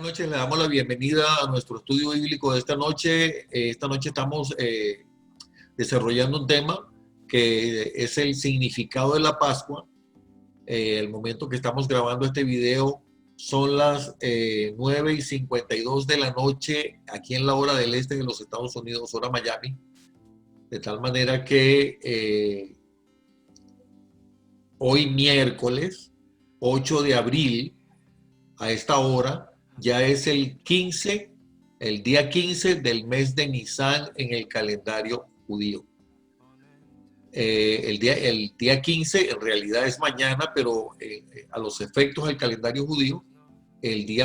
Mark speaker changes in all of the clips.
Speaker 1: noches, le damos la bienvenida a nuestro estudio bíblico de esta noche. Esta noche estamos desarrollando un tema que es el significado de la Pascua. El momento que estamos grabando este video son las 9:52 de la noche aquí en la hora del este de los Estados Unidos, hora Miami. De tal manera que hoy miércoles 8 de abril a esta hora ya es el día 15 del mes de Nisan en el calendario judío. El día 15 en realidad es mañana, pero a los efectos del calendario judío,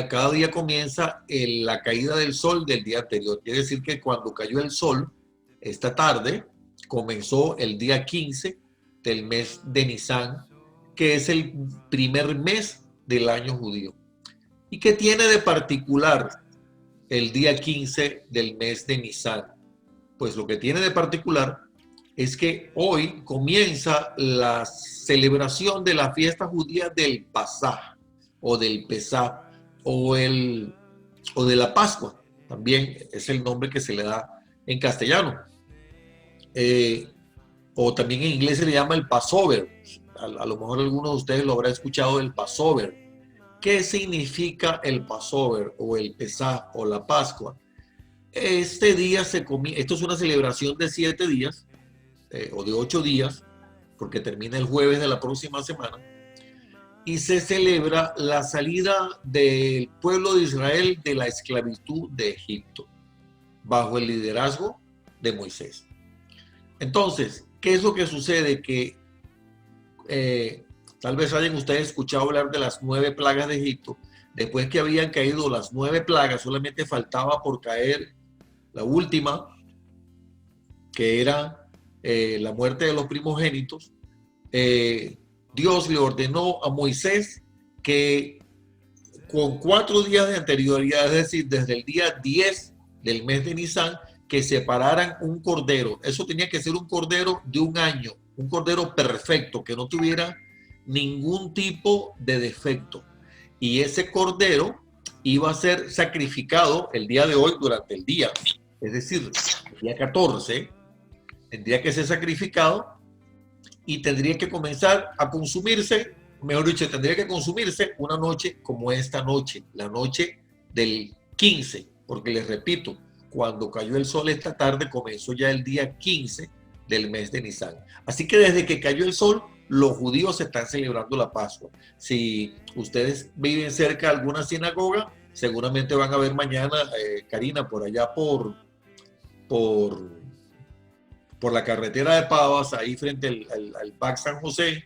Speaker 1: cada día comienza la caída del sol del día anterior. Quiere decir que cuando cayó el sol, esta tarde, comenzó el día 15 del mes de Nisan, que es el primer mes del año judío. ¿Y qué tiene de particular el día 15 del mes de Nisan? Pues lo que tiene de particular es que hoy comienza la celebración de la fiesta judía del Pasaj, o del Pesaj, o de la Pascua. También es el nombre que se le da en castellano. O también en inglés se le llama el Passover. A lo mejor algunos de ustedes lo habrán escuchado, el Passover. ¿Qué significa el Passover o el Pesaj o la Pascua? Este día esto es una celebración de 7 días o de 8 días, porque termina el jueves de la próxima semana, y se celebra la salida del pueblo de Israel de la esclavitud de Egipto, bajo el liderazgo de Moisés. Entonces, ¿qué es lo que sucede? Que tal vez hayan ustedes escuchado hablar de las 9 plagas de Egipto. Después que habían caído las 9 plagas, solamente faltaba por caer la última, que era la muerte de los primogénitos. Dios le ordenó a Moisés que con 4 días de anterioridad, es decir, desde el día 10 del mes de Nisan, que separaran un cordero. Eso tenía que ser un cordero de un año, un cordero perfecto, que no tuviera ningún tipo de defecto. Y ese cordero iba a ser sacrificado el día de hoy durante el día, es decir, el día 14, tendría que ser sacrificado y tendría que comenzar a consumirse, mejor dicho, tendría que consumirse una noche como esta noche, la noche del 15, porque les repito, cuando cayó el sol esta tarde comenzó ya el día 15 del mes de Nisan. Así que desde que cayó el sol, los judíos están celebrando la Pascua. Si ustedes viven cerca de alguna sinagoga, seguramente van a ver mañana, Karina, por allá por la carretera de Pavas, ahí frente al PAC San José,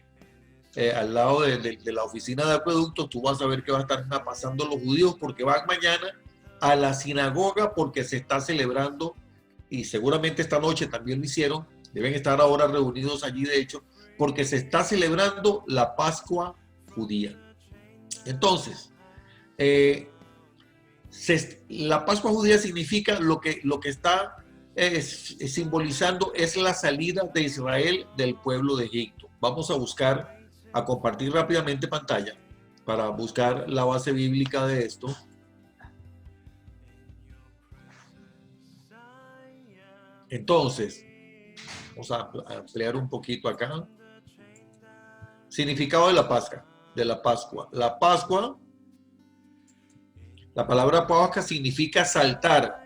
Speaker 1: al lado de la oficina de acueductos, tú vas a ver que va a estar pasando los judíos porque van mañana a la sinagoga porque se está celebrando, y seguramente esta noche también lo hicieron, deben estar ahora reunidos allí de hecho, porque se está celebrando la Pascua judía. Entonces, la Pascua judía significa lo que está simbolizando es la salida de Israel del pueblo de Egipto. Vamos a compartir rápidamente pantalla para buscar la base bíblica de esto. Entonces, vamos a ampliar un poquito acá. Significado de la Pascua. La Pascua, la palabra Pascua significa saltar,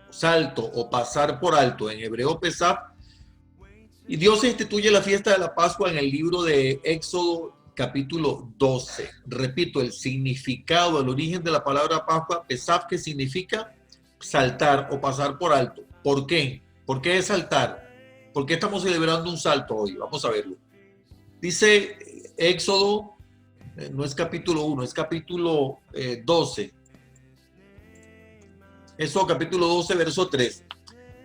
Speaker 1: salto o pasar por alto. En hebreo, Pesaj. Y Dios instituye la fiesta de la Pascua en el libro de Éxodo, capítulo 12. Repito, el significado, el origen de la palabra Pascua, Pesaj, que significa saltar o pasar por alto. ¿Por qué? ¿Por qué es saltar? ¿Por qué estamos celebrando un salto hoy? Vamos a verlo. Dice Éxodo, no es capítulo 1, es capítulo 12. Éxodo capítulo 12, verso 3.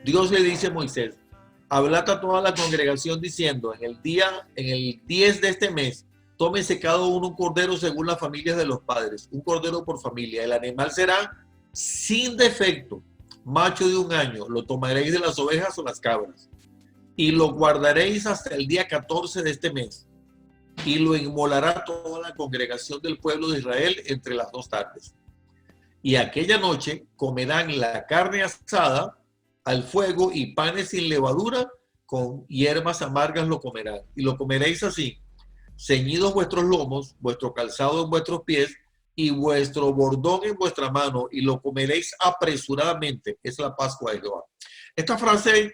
Speaker 1: Dios le dice a Moisés: hablad a toda la congregación diciendo, en el 10 de este mes, tómese cada uno un cordero según las familias de los padres, un cordero por familia. El animal será sin defecto, macho de 1 año. Lo tomaréis de las ovejas o las cabras y lo guardaréis hasta el día 14 de este mes, y lo inmolará toda la congregación del pueblo de Israel entre las 2 tardes. Y aquella noche comerán la carne asada al fuego y panes sin levadura, con hierbas amargas lo comerán. Y lo comeréis así, ceñidos vuestros lomos, vuestro calzado en vuestros pies y vuestro bordón en vuestra mano, y lo comeréis apresuradamente. Es la Pascua de Jehová. Esta frase,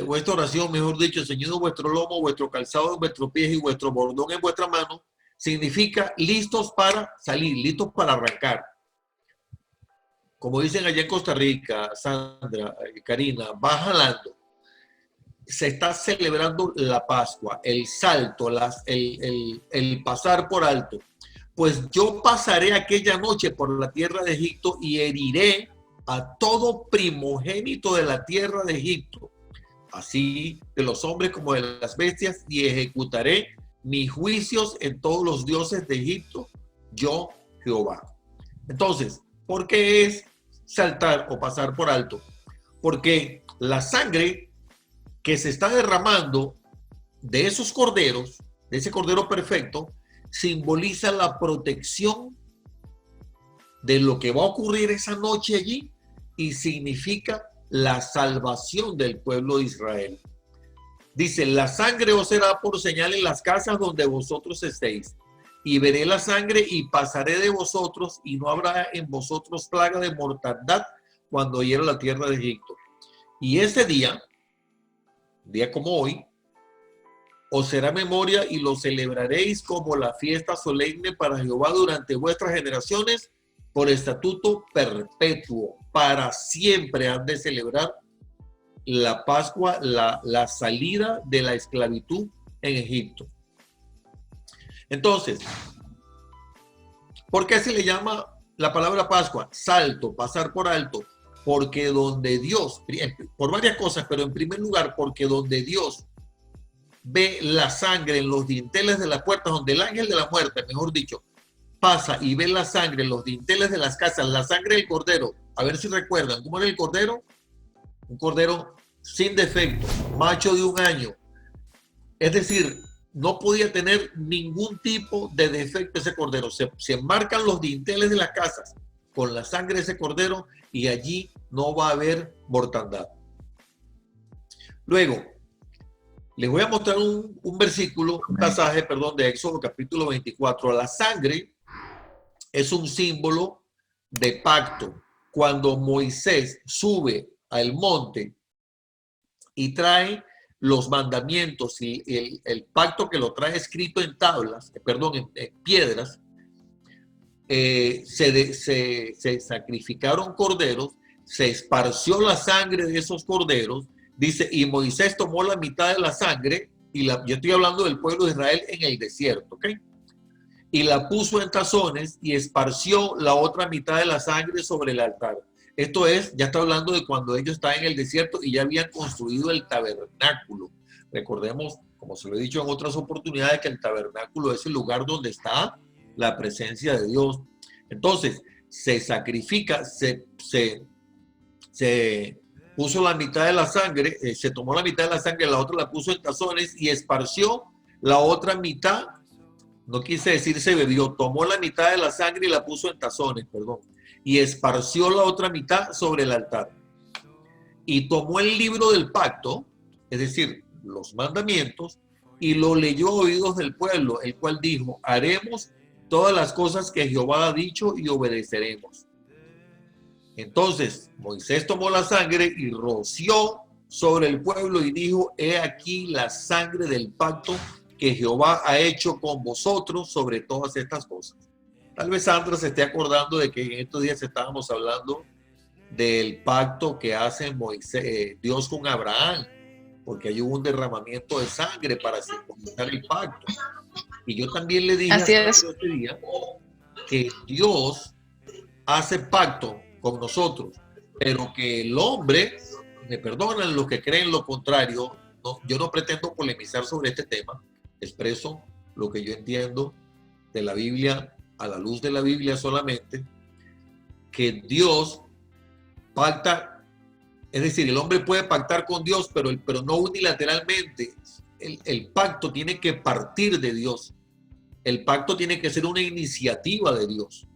Speaker 1: o esta oración, mejor dicho, ceñido vuestro lomo, vuestro calzado en vuestros pies y vuestro bordón en vuestra mano, significa listos para salir, listos para arrancar. Como dicen allá en Costa Rica, Sandra, Karina, va jalando. Se está celebrando la Pascua, el salto, el pasar por alto. Pues yo pasaré aquella noche por la tierra de Egipto y heriré a todo primogénito de la tierra de Egipto, así de los hombres como de las bestias, y ejecutaré mis juicios en todos los dioses de Egipto, yo Jehová. Entonces, ¿por qué es saltar o pasar por alto? Porque la sangre que se está derramando de esos corderos, de ese cordero perfecto, simboliza la protección de lo que va a ocurrir esa noche allí y significa la salvación del pueblo de Israel. Dice, la sangre os será por señal en las casas donde vosotros estéis, y veré la sangre y pasaré de vosotros, y no habrá en vosotros plaga de mortandad cuando hiera la tierra de Egipto. Y ese día como hoy, os será memoria y lo celebraréis como la fiesta solemne para Jehová durante vuestras generaciones, por estatuto perpetuo. Para siempre han de celebrar la Pascua, la salida de la esclavitud en Egipto. Entonces, ¿por qué se le llama la palabra Pascua? Salto, pasar por alto. Porque donde Dios, por varias cosas, pero en primer lugar, porque donde Dios ve la sangre en los dinteles de las puertas, donde el ángel de la muerte, mejor dicho, pasa y ve la sangre en los dinteles de las casas, la sangre del cordero. A ver si recuerdan, ¿cómo era el cordero? Un cordero sin defecto, macho de 1 año. Es decir, no podía tener ningún tipo de defecto ese cordero. Se enmarcan los dinteles de las casas con la sangre de ese cordero y allí no va a haber mortandad. Luego, les voy a mostrar un versículo, un pasaje, perdón, de Éxodo capítulo 24. La sangre es un símbolo de pacto. Cuando Moisés sube al monte y trae los mandamientos y el pacto que lo trae escrito en tablas, perdón, en piedras, se sacrificaron corderos, se esparció la sangre de esos corderos, dice, y Moisés tomó la mitad de la sangre, yo estoy hablando del pueblo de Israel en el desierto, ¿ok? Y la puso en tazones y esparció la otra mitad de la sangre sobre el altar. Esto es, ya está hablando de cuando ellos estaban en el desierto y ya habían construido el tabernáculo. Recordemos, como se lo he dicho en otras oportunidades, que el tabernáculo es el lugar donde está la presencia de Dios. Entonces, se sacrifica, se puso la mitad de la sangre, se tomó la mitad de la sangre, la otra la puso en tazones y esparció la otra mitad, no quise decir se bebió, tomó la mitad de la sangre y la puso en tazones, perdón, y esparció la otra mitad sobre el altar. Y tomó el libro del pacto, es decir, los mandamientos, y lo leyó a oídos del pueblo, el cual dijo, haremos todas las cosas que Jehová ha dicho y obedeceremos. Entonces Moisés tomó la sangre y roció sobre el pueblo y dijo, he aquí la sangre del pacto que Jehová ha hecho con vosotros sobre todas estas cosas. Tal vez Sandra se esté acordando de que en estos días estábamos hablando del pacto que hace Moisés, Dios con Abraham, porque hay un derramamiento de sangre para simbolizar el pacto. Y yo también le dije este día que Dios hace pacto con nosotros, pero que el hombre, me perdonan los que creen lo contrario, no, yo no pretendo polemizar sobre este tema, expreso lo que yo entiendo de la Biblia, a la luz de la Biblia solamente, que Dios pacta, es decir, el hombre puede pactar con Dios, pero no unilateralmente. El pacto tiene que partir de Dios. El pacto tiene que ser una iniciativa de Dios.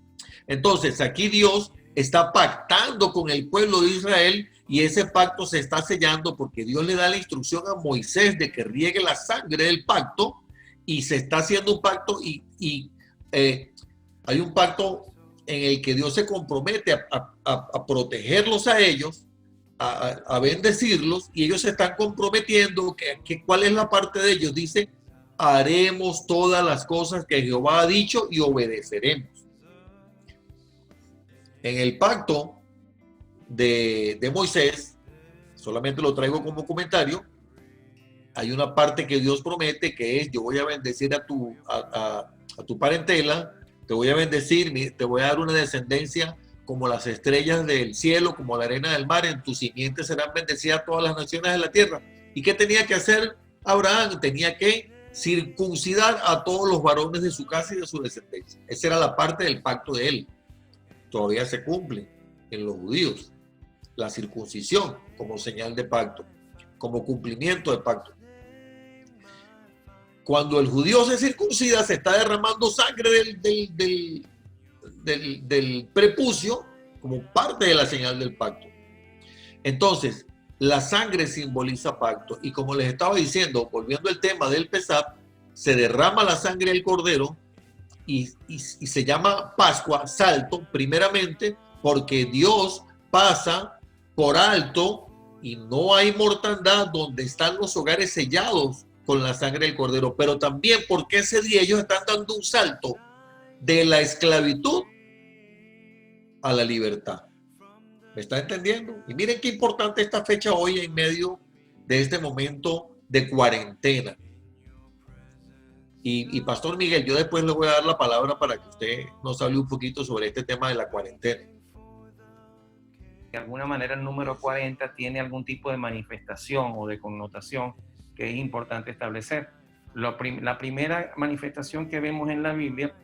Speaker 1: Entonces, aquí Dios está pactando con el pueblo de Israel y ese pacto se está sellando porque Dios le da la instrucción a Moisés de que riegue la sangre del pacto y se está haciendo un pacto y hay un pacto en el que Dios se compromete a protegerlos a ellos, a bendecirlos, y ellos se están comprometiendo que cuál es la parte de ellos. Dice, haremos todas las cosas que Jehová ha dicho y obedeceremos. En el pacto de Moisés, solamente lo traigo como comentario, hay una parte que Dios promete que es, yo voy a bendecir a tu parentela, te voy a bendecir, te voy a dar una descendencia como las estrellas del cielo, como la arena del mar, en tus simientes serán bendecidas todas las naciones de la tierra. ¿Y qué tenía que hacer Abraham? Tenía que circuncidar a todos los varones de su casa y de su descendencia. Esa era la parte del pacto de él. Todavía se cumple en los judíos. La circuncisión como señal de pacto, como cumplimiento de pacto. Cuando el judío se circuncida, se está derramando sangre del prepucio como parte de la señal del pacto. Entonces, la sangre simboliza pacto. Y como les estaba diciendo, volviendo al tema del Pesach, se derrama la sangre del cordero y se llama Pascua, salto, primeramente porque Dios pasa por alto y no hay mortandad donde están los hogares sellados con la sangre del cordero, pero también porque ese día ellos están dando un salto de la esclavitud a la libertad. ¿Me está entendiendo? Y miren qué importante esta fecha hoy en medio de este momento de cuarentena. Y Pastor Miguel, yo después le voy a dar la palabra para que usted nos hable un poquito sobre este tema de la cuarentena.
Speaker 2: De alguna manera el número 40 tiene algún tipo de manifestación o de connotación que es importante establecer. La primera manifestación que vemos en la Biblia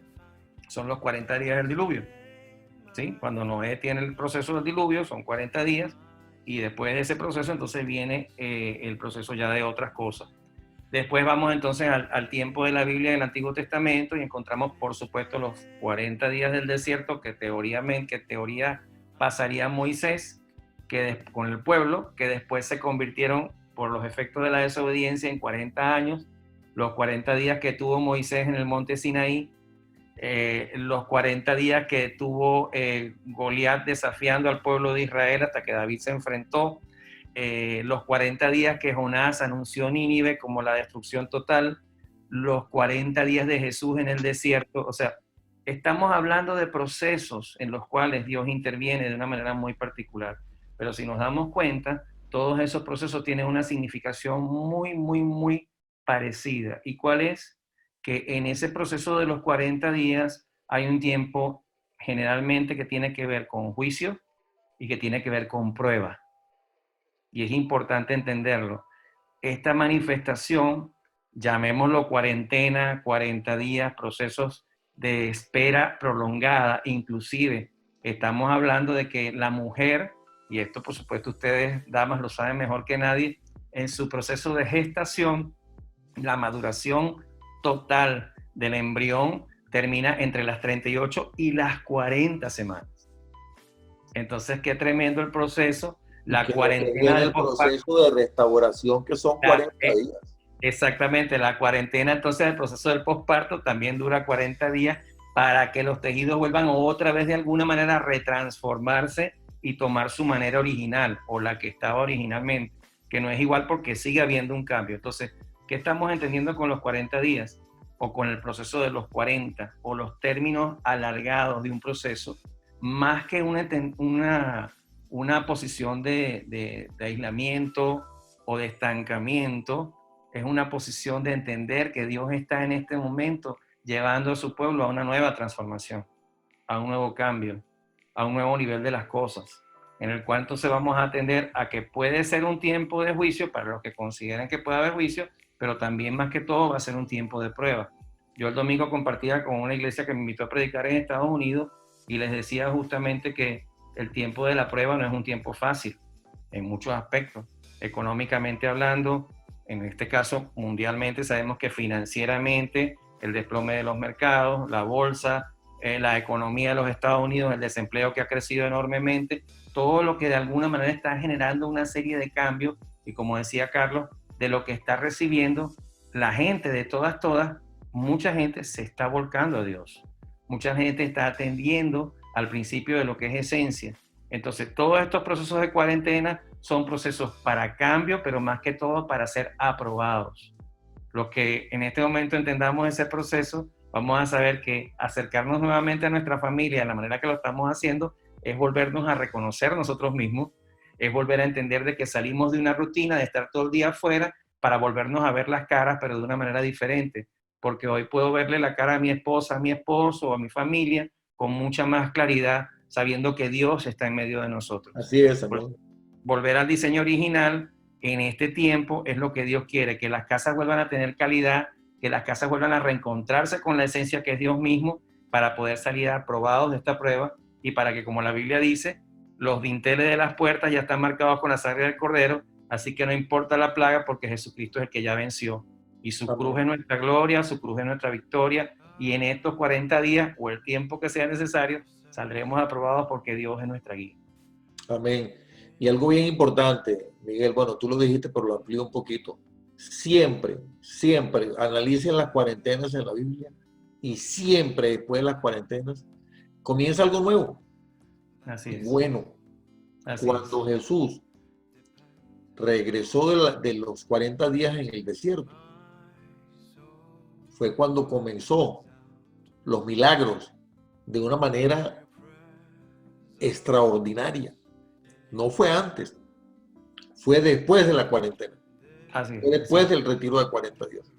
Speaker 2: son los 40 días del diluvio. ¿Sí? Cuando Noé tiene el proceso del diluvio, son 40 días, y después de ese proceso entonces viene el proceso ya de otras cosas. Después vamos entonces al tiempo de la Biblia del Antiguo Testamento y encontramos, por supuesto, los 40 días del desierto que teoría pasaría Moisés con el pueblo, que después se convirtieron por los efectos de la desobediencia en 40 años, los 40 días que tuvo Moisés en el monte Sinaí, los 40 días que tuvo Goliat desafiando al pueblo de Israel hasta que David se enfrentó, los 40 días que Jonás anunció Nínive como la destrucción total, los 40 días de Jesús en el desierto. O sea, estamos hablando de procesos en los cuales Dios interviene de una manera muy particular. Pero si nos damos cuenta, todos esos procesos tienen una significación muy parecida. ¿Y cuál es? Que en ese proceso de los 40 días hay un tiempo generalmente que tiene que ver con juicio y que tiene que ver con prueba. Y es importante entenderlo. Esta manifestación, llamémoslo cuarentena, 40 días, procesos de espera prolongada, inclusive estamos hablando de que la mujer, y esto por supuesto ustedes, damas, lo saben mejor que nadie, en su proceso de gestación, la maduración total del embrión termina entre las 38 y las 40 semanas. Entonces, qué tremendo el proceso. La cuarentena
Speaker 1: del proceso de restauración, que son 40 días.
Speaker 2: Exactamente, la cuarentena, entonces el proceso del posparto también dura 40 días para que los tejidos vuelvan otra vez de alguna manera a retransformarse y tomar su manera original o la que estaba originalmente, que no es igual porque sigue habiendo un cambio. Entonces, ¿qué estamos entendiendo con los 40 días o con el proceso de los 40 o los términos alargados de un proceso? Más que una posición de aislamiento o de estancamiento, es una posición de entender que Dios está en este momento llevando a su pueblo a una nueva transformación, a un nuevo cambio, a un nuevo nivel de las cosas, en el cual entonces vamos a atender a que puede ser un tiempo de juicio para los que consideren que puede haber juicio, pero también más que todo va a ser un tiempo de prueba. Yo el domingo compartía con una iglesia que me invitó a predicar en Estados Unidos y les decía justamente que el tiempo de la prueba no es un tiempo fácil en muchos aspectos, económicamente hablando, en este caso mundialmente sabemos que financieramente el desplome de los mercados, la bolsa, la economía de los Estados Unidos, el desempleo que ha crecido enormemente, todo lo que de alguna manera está generando una serie de cambios, y como decía Carlos, de lo que está recibiendo la gente de todas, mucha gente se está volcando a Dios. Mucha gente está atendiendo al principio de lo que es esencia. Entonces, todos estos procesos de cuarentena son procesos para cambio, pero más que todo para ser aprobados. Lo que en este momento entendamos ese proceso, vamos a saber que acercarnos nuevamente a nuestra familia de la manera que lo estamos haciendo es volvernos a reconocer nosotros mismos, es volver a entender de que salimos de una rutina de estar todo el día afuera para volvernos a ver las caras, pero de una manera diferente. Porque hoy puedo verle la cara a mi esposa, a mi esposo, a mi familia con mucha más claridad, sabiendo que Dios está en medio de nosotros.
Speaker 1: Así es, amén.
Speaker 2: Volver al diseño original en este tiempo es lo que Dios quiere, que las casas vuelvan a tener calidad, que las casas vuelvan a reencontrarse con la esencia que es Dios mismo, para poder salir aprobados de esta prueba y para que, como la Biblia dice, los dinteles de las puertas ya están marcados con la sangre del Cordero, así que no importa la plaga porque Jesucristo es el que ya venció. Y su cruz es nuestra gloria, su cruz es nuestra victoria, y en estos 40 días o el tiempo que sea necesario, saldremos aprobados porque Dios es nuestra guía.
Speaker 1: Amén. Y algo bien importante, Miguel, bueno, tú lo dijiste, pero lo amplío un poquito. Siempre analicen las cuarentenas en la Biblia y siempre después de las cuarentenas comienza algo nuevo.
Speaker 2: Así es.
Speaker 1: Bueno, cuando Jesús regresó de los 40 días en el desierto, fue cuando comenzó los milagros de una manera extraordinaria. No fue antes, fue después de la cuarentena.
Speaker 2: Así es.
Speaker 1: Fue después del retiro de 40 días.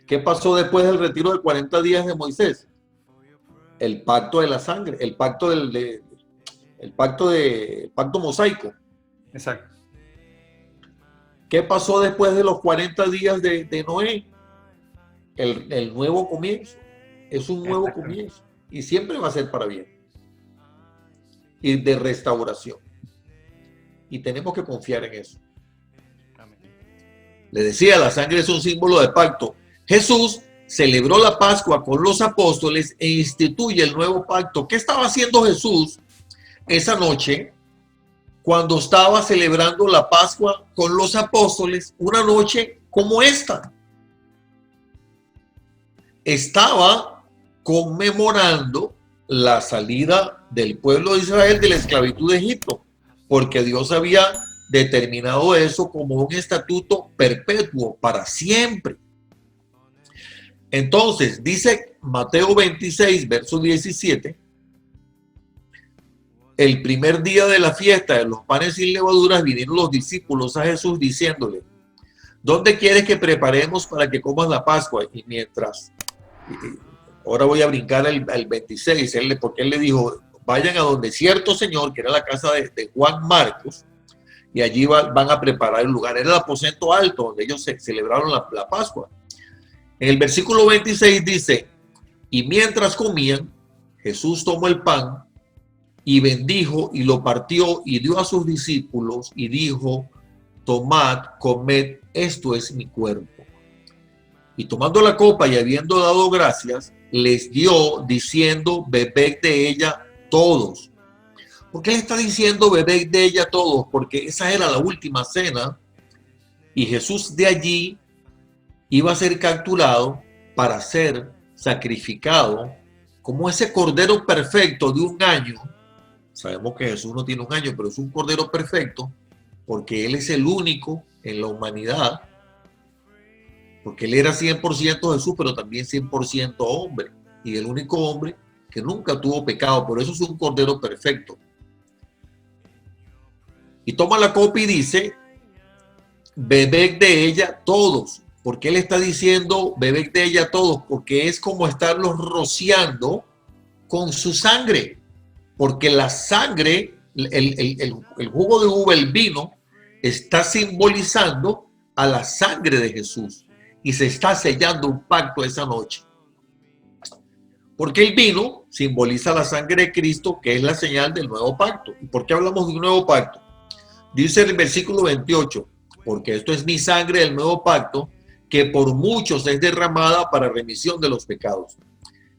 Speaker 1: ¿Qué pasó después del retiro de 40 días de Moisés? El pacto de la sangre, el pacto mosaico.
Speaker 2: Exacto.
Speaker 1: ¿Qué pasó después de los 40 días de Noé? El nuevo comienzo. Es un nuevo comienzo. Y siempre va a ser para bien. Y de restauración. Y tenemos que confiar en eso. Le decía, la sangre es un símbolo de pacto. Jesús celebró la Pascua con los apóstoles e instituye el nuevo pacto. ¿Qué estaba haciendo Jesús esa noche cuando estaba celebrando la Pascua con los apóstoles? Una noche como esta. Estaba conmemorando la salida del pueblo de Israel de la esclavitud de Egipto, porque Dios había determinado eso como un estatuto perpetuo para siempre. Entonces, dice Mateo 26, verso 17, el primer día de la fiesta de los panes sin levaduras vinieron los discípulos a Jesús diciéndole, ¿dónde quieres que preparemos para que comas la Pascua? Y ahora voy a brincar al 26, porque él le dijo, vayan a donde cierto señor, que era la casa de Juan Marcos, y allí van a preparar el lugar. Era el aposento alto donde ellos celebraron la Pascua. En el versículo 26 dice, y mientras comían, Jesús tomó el pan y bendijo y lo partió y dio a sus discípulos y dijo, tomad, comed, esto es mi cuerpo. Y tomando la copa y habiendo dado gracias, les dio diciendo, bebed de ella todos. ¿Por qué le está diciendo bebed de ella todos? Porque esa era la última cena y Jesús de allí iba a ser capturado para ser sacrificado como ese cordero perfecto de un año. Sabemos que Jesús no tiene un año, pero es un cordero perfecto porque Él es el único en la humanidad, porque Él era 100% Jesús, pero también 100% hombre, y el único hombre que nunca tuvo pecado. Por eso es un cordero perfecto. Y toma la copa y dice, bebed de ella todos. ¿Por qué le está diciendo bebed de ella todos? Porque es como estarlos rociando con su sangre. Porque la sangre, el jugo de uva, el vino, está simbolizando a la sangre de Jesús. Y se está sellando un pacto esa noche. Porque el vino simboliza la sangre de Cristo, que es la señal del nuevo pacto. ¿Y por qué hablamos de un nuevo pacto? Dice el versículo 28, porque esto es mi sangre del nuevo pacto, que por muchos es derramada para remisión de los pecados.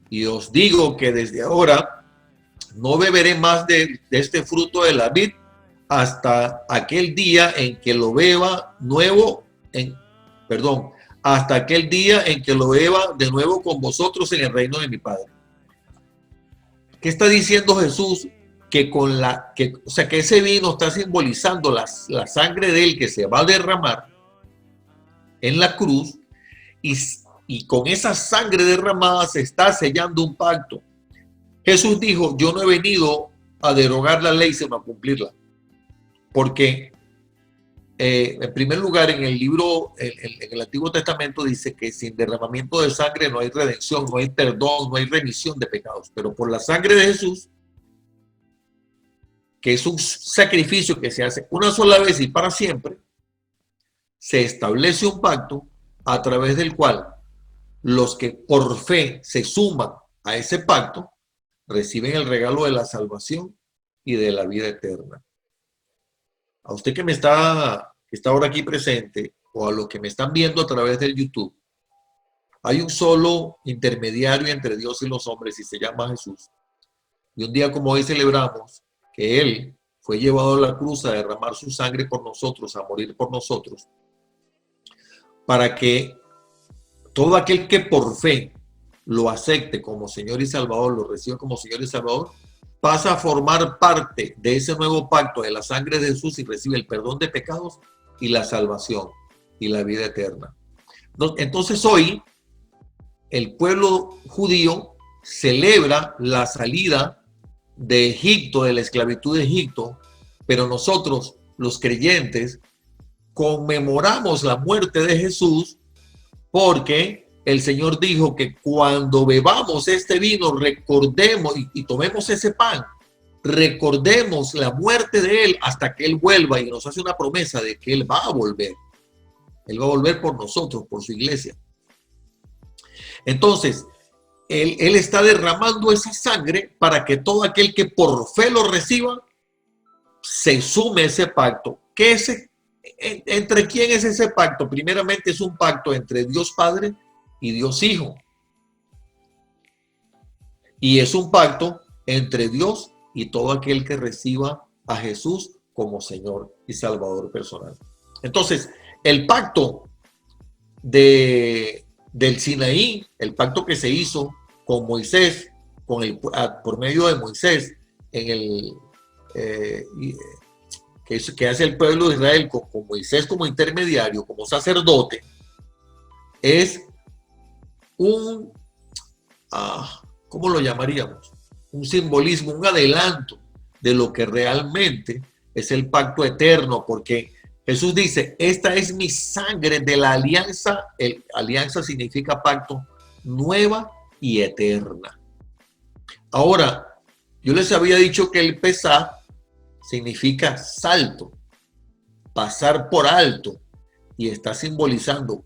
Speaker 1: Y os digo que desde ahora no beberé más de este fruto de la vid hasta aquel día en que lo beba nuevo, hasta aquel día en que lo beba de nuevo con vosotros en el reino de mi Padre. ¿Qué está diciendo Jesús? Que que ese vino está simbolizando la sangre de él que se va a derramar en la cruz, y con esa sangre derramada se está sellando un pacto. Jesús dijo: yo no he venido a derogar la ley, sino a cumplirla. Porque en primer lugar, en el libro, en el Antiguo Testamento dice que sin derramamiento de sangre no hay redención, no hay perdón, no hay remisión de pecados. Pero por la sangre de Jesús, que es un sacrificio que se hace una sola vez y para siempre, se establece un pacto a través del cual los que por fe se suman a ese pacto reciben el regalo de la salvación y de la vida eterna. A usted que está ahora aquí presente, o a los que me están viendo a través del YouTube, hay un solo intermediario entre Dios y los hombres y se llama Jesús. Y un día como hoy celebramos que Él fue llevado a la cruz a derramar su sangre por nosotros, a morir por nosotros, para que todo aquel que por fe lo acepte como Señor y Salvador, lo reciba como Señor y Salvador, pasa a formar parte de ese nuevo pacto de la sangre de Jesús y recibe el perdón de pecados y la salvación y la vida eterna. Entonces hoy el pueblo judío celebra la salida de Egipto, de la esclavitud de Egipto, pero nosotros, los creyentes, conmemoramos la muerte de Jesús, porque el Señor dijo que cuando bebamos este vino, recordemos y tomemos ese pan, recordemos la muerte de Él hasta que Él vuelva, y nos hace una promesa de que Él va a volver. Él va a volver por nosotros, por su iglesia. Entonces, Él está derramando esa sangre para que todo aquel que por fe lo reciba se sume a ese pacto. ¿Entre quién es ese pacto? Primeramente es un pacto entre Dios Padre y Dios Hijo. Y es un pacto entre Dios y todo aquel que reciba a Jesús como Señor y Salvador personal. Entonces, el pacto del Sinaí, el pacto que se hizo con Moisés, por medio de Moisés, que hace el pueblo de Israel con Moisés como intermediario, como sacerdote, es ¿cómo lo llamaríamos? Un simbolismo, un adelanto de lo que realmente es el pacto eterno, porque Jesús dice: esta es mi sangre de la alianza. Alianza significa pacto, nueva y eterna. Ahora, yo les había dicho que el pesá significa salto, pasar por alto, y está simbolizando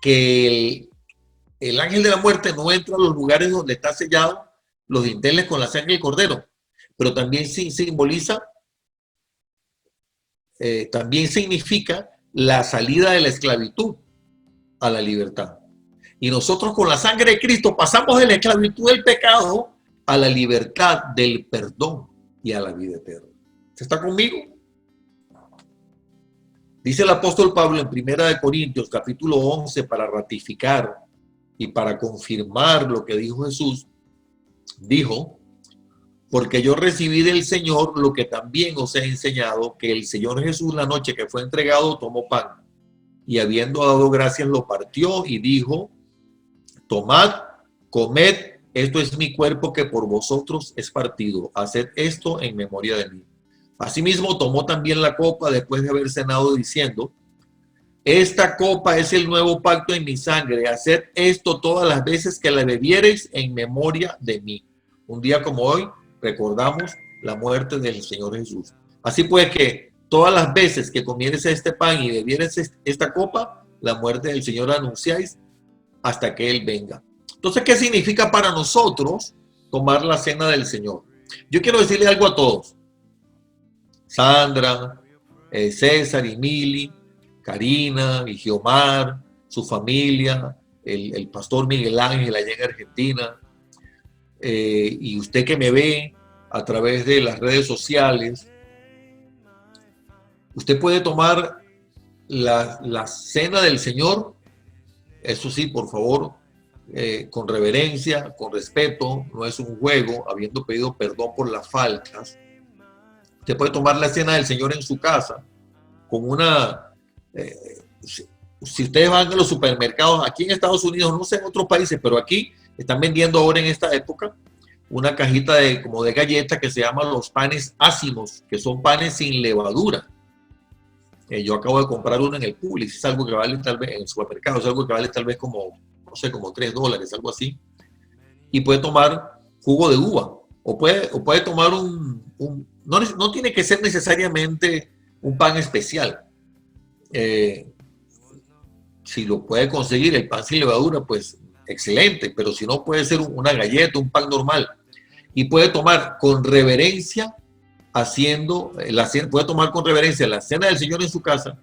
Speaker 1: que el ángel de la muerte no entra a los lugares donde está sellado los dinteles con la sangre del cordero, pero también simboliza, también significa la salida de la esclavitud a la libertad. Y nosotros con la sangre de Cristo pasamos de la esclavitud del pecado a la libertad del perdón y a la vida eterna. ¿Se está conmigo? Dice el apóstol Pablo en 1 Corintios capítulo 11, para ratificar y para confirmar lo que dijo Jesús, dijo: porque yo recibí del Señor lo que también os he enseñado, que el Señor Jesús, la noche que fue entregado, tomó pan, y habiendo dado gracias lo partió y dijo: tomad, comed, esto es mi cuerpo que por vosotros es partido, haced esto en memoria de mí. Asimismo tomó también la copa después de haber cenado, diciendo: esta copa es el nuevo pacto en mi sangre, haced esto todas las veces que la bebiereis en memoria de mí. Un día como hoy recordamos la muerte del Señor Jesús. Así pues que todas las veces que comieres este pan y bebieres esta copa, la muerte del Señor anunciáis hasta que Él venga. Entonces, ¿qué significa para nosotros tomar la cena del Señor? Yo quiero decirle algo a todos. Sandra, César y Mili, Karina y Giomar, su familia, el pastor Miguel Ángel allá en Argentina, y usted que me ve a través de las redes sociales, usted puede tomar la cena del Señor, eso sí, por favor, con reverencia, con respeto, no es un juego, habiendo pedido perdón por las faltas. Usted puede tomar la cena del Señor en su casa con una... si ustedes van a los supermercados, aquí en Estados Unidos, no sé en otros países, pero aquí están vendiendo ahora en esta época una cajita como de galletas que se llaman los panes ácimos, que son panes sin levadura. Yo acabo de comprar uno en el Publix, es algo que vale tal vez, en el supermercado, es algo que vale tal vez como, no sé, como $3, algo así. Y puede tomar jugo de uva, o puede tomar no tiene que ser necesariamente un pan especial. Si lo puede conseguir el pan sin levadura, pues excelente, pero si no, puede ser una galleta, un pan normal. Y puede tomar con reverencia, puede tomar con reverencia la cena del Señor en su casa,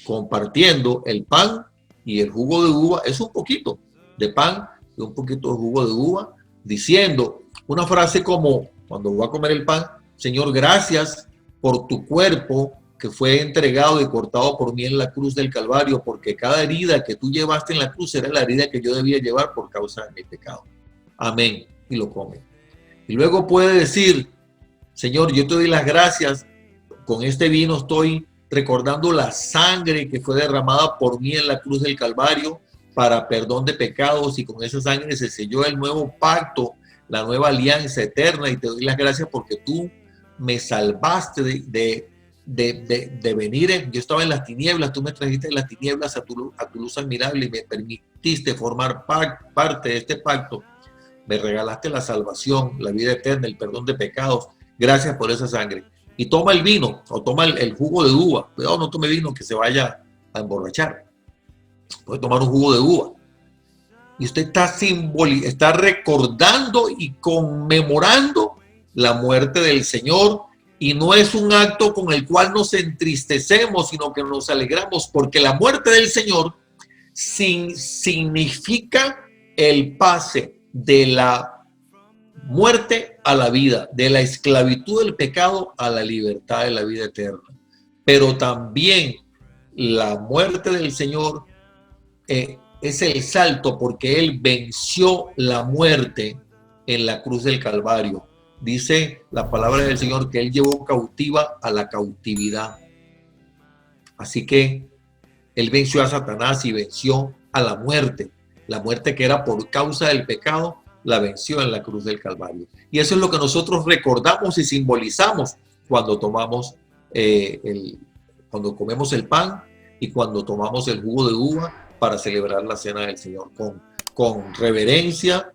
Speaker 1: compartiendo el pan y el jugo de uva. Es un poquito de pan y un poquito de jugo de uva, diciendo una frase como, cuando va a comer el pan: Señor, gracias por tu cuerpo que fue entregado y cortado por mí en la cruz del Calvario, porque cada herida que tú llevaste en la cruz era la herida que yo debía llevar por causa de mi pecado. Amén. Y lo come. Y luego puede decir: Señor, yo te doy las gracias, con este vino estoy recordando la sangre que fue derramada por mí en la cruz del Calvario para perdón de pecados, y con esa sangre se selló el nuevo pacto, la nueva alianza eterna, y te doy las gracias porque tú me salvaste de venir. Yo estaba en las tinieblas, tú me trajiste de las tinieblas a tu luz admirable y me permitiste formar parte de este pacto. Me regalaste la salvación, la vida eterna, el perdón de pecados. Gracias por esa sangre. Y toma el vino, o toma el jugo de uva. Cuidado, no tome vino que se vaya a emborrachar. Puede tomar un jugo de uva. Y usted está recordando y conmemorando la muerte del Señor. Y no es un acto con el cual nos entristecemos, sino que nos alegramos, porque la muerte del Señor significa el pase de la muerte a la vida, de la esclavitud del pecado a la libertad de la vida eterna. Pero también la muerte del Señor es el salto, porque Él venció la muerte en la cruz del Calvario. Dice la palabra del Señor que Él llevó cautiva a la cautividad. Así que Él venció a Satanás y venció a la muerte que era por causa del pecado, la venció en la cruz del Calvario. Y eso es lo que nosotros recordamos y simbolizamos cuando tomamos cuando comemos el pan y cuando tomamos el jugo de uva para celebrar la cena del Señor con reverencia,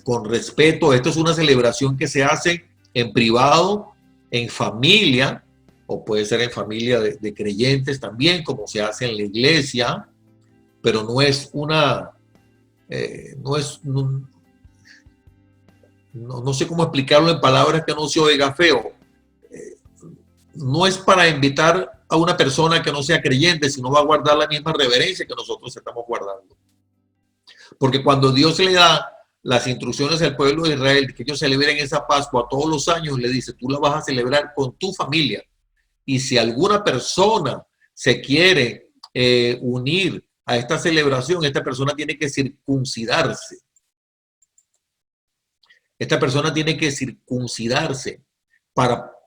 Speaker 1: con respeto. Esto es una celebración que se hace en privado, en familia, o puede ser en familia de creyentes también, como se hace en la iglesia, pero no es no sé cómo explicarlo en palabras que no se oiga feo. No es para invitar a una persona que no sea creyente, sino va a guardar la misma reverencia que nosotros estamos guardando. Porque cuando Dios le da las instrucciones al pueblo de Israel de que ellos celebren esa Pascua todos los años, le dice: tú la vas a celebrar con tu familia. Y si alguna persona se quiere unir a esta celebración, esta persona tiene que circuncidarse. Esta persona tiene que circuncidarse.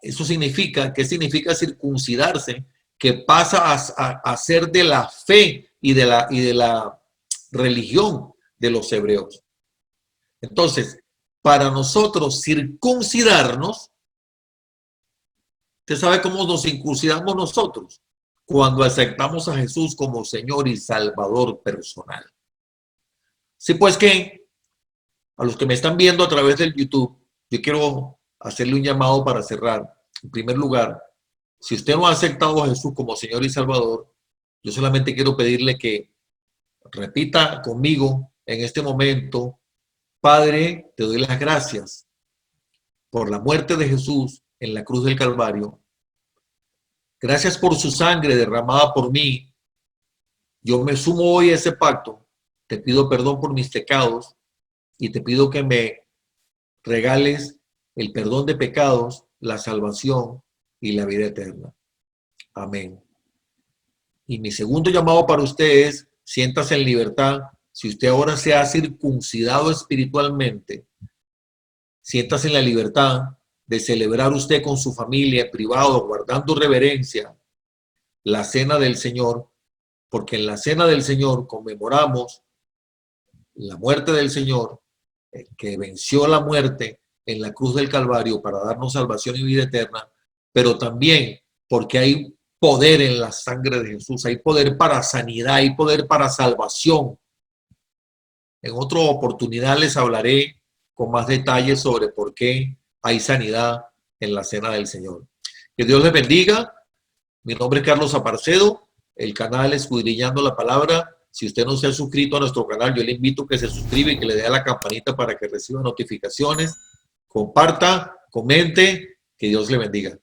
Speaker 1: Eso significa, ¿qué significa circuncidarse? Que pasa a ser de la fe y de la religión de los hebreos. Entonces, para nosotros circuncidarnos, ¿usted sabe cómo nos circuncidamos nosotros? Cuando aceptamos a Jesús como Señor y Salvador personal. Sí, pues que a los que me están viendo a través del YouTube, yo quiero hacerle un llamado para cerrar. En primer lugar, si usted no ha aceptado a Jesús como Señor y Salvador, yo solamente quiero pedirle que repita conmigo en este momento: Padre, te doy las gracias por la muerte de Jesús en la cruz del Calvario. Gracias por su sangre derramada por mí. Yo me sumo hoy a ese pacto. Te pido perdón por mis pecados y te pido que me regales el perdón de pecados, la salvación y la vida eterna. Amén. Y mi segundo llamado para usted es, siéntase en libertad. Si usted ahora se ha circuncidado espiritualmente, siéntase en la libertad de celebrar usted con su familia en privado, guardando reverencia, la cena del Señor, porque en la cena del Señor conmemoramos la muerte del Señor, que venció la muerte en la cruz del Calvario para darnos salvación y vida eterna, pero también porque hay poder en la sangre de Jesús, hay poder para sanidad, hay poder para salvación. En otra oportunidad les hablaré con más detalles sobre por qué hay sanidad en la cena del Señor. Que Dios les bendiga. Mi nombre es Carlos Aparcedo, el canal Escudriñando la Palabra. Si usted no se ha suscrito a nuestro canal, yo le invito a que se suscriba y que le dé a la campanita para que reciba notificaciones. Comparta, comente, que Dios le bendiga.